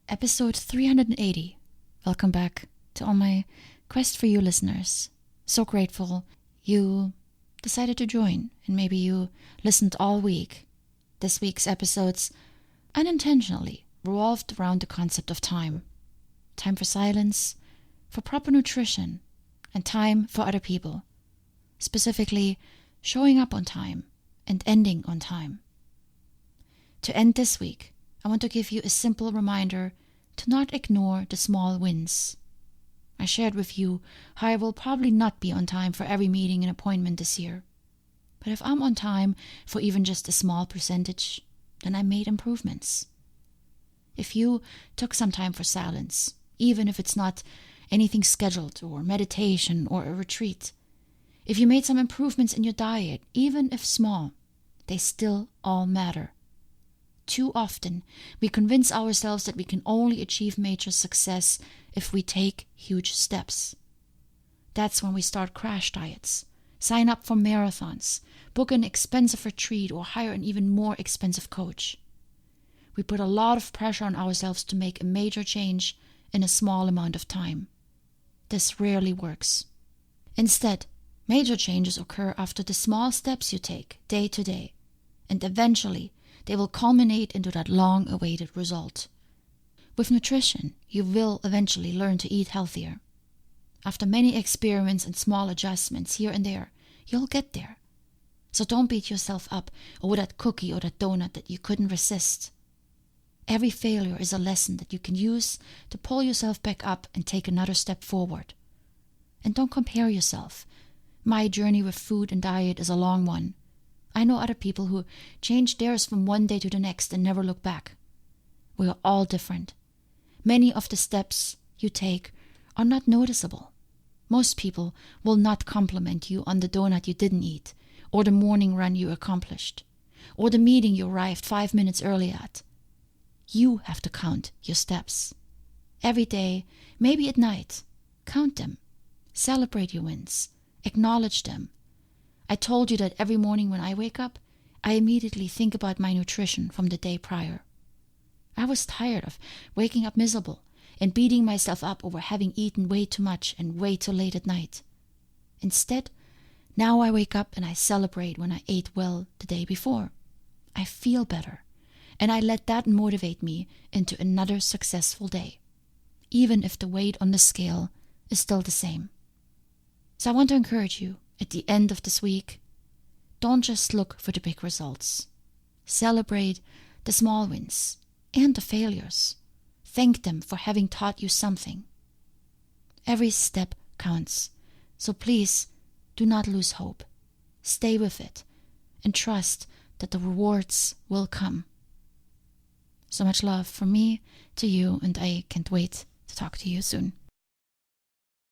Episode 380. Welcome back to all my Quest for You listeners. So grateful you decided to join, and maybe you listened all week. This week's episodes unintentionally revolved around the concept of time. Time for silence, for proper nutrition, and time for other people. Specifically, showing up on time and ending on time. To end this week, I want to give you a simple reminder to not ignore the small wins. I shared with you how I will probably not be on time for every meeting and appointment this year. But if I'm on time for even just a small percentage, then I made improvements. If you took some time for silence, even if it's not anything scheduled or meditation or a retreat, if you made some improvements in your diet, even if small, they still all matter. Too often, we convince ourselves that we can only achieve major success if we take huge steps. That's when we start crash diets, sign up for marathons, book an expensive retreat, or hire an even more expensive coach. We put a lot of pressure on ourselves to make a major change in a small amount of time. This rarely works. Instead, major changes occur after the small steps you take day to day, and eventually they will culminate into that long-awaited result. With nutrition, you will eventually learn to eat healthier. After many experiments and small adjustments here and there, you'll get there. So don't beat yourself up over that cookie or that donut that you couldn't resist. Every failure is a lesson that you can use to pull yourself back up and take another step forward. And don't compare yourself. My journey with food and diet is a long one. I know other people who changed theirs from one day to the next and never look back. We are all different. Many of the steps you take are not noticeable. Most people will not compliment you on the donut you didn't eat, or the morning run you accomplished, or the meeting you arrived 5 minutes early at. You have to count your steps. Every day, maybe at night, count them. Celebrate your wins. Acknowledge them. I told you that every morning when I wake up, I immediately think about my nutrition from the day prior. I was tired of waking up miserable and beating myself up over having eaten way too much and way too late at night. Instead, now I wake up and I celebrate when I ate well the day before. I feel better, and I let that motivate me into another successful day, even if the weight on the scale is still the same. So I want to encourage you, at the end of this week, don't just look for the big results. Celebrate the small wins and the failures. Thank them for having taught you something. Every step counts, so please do not lose hope. Stay with it and trust that the rewards will come. So much love from me to you, and I can't wait to talk to you soon.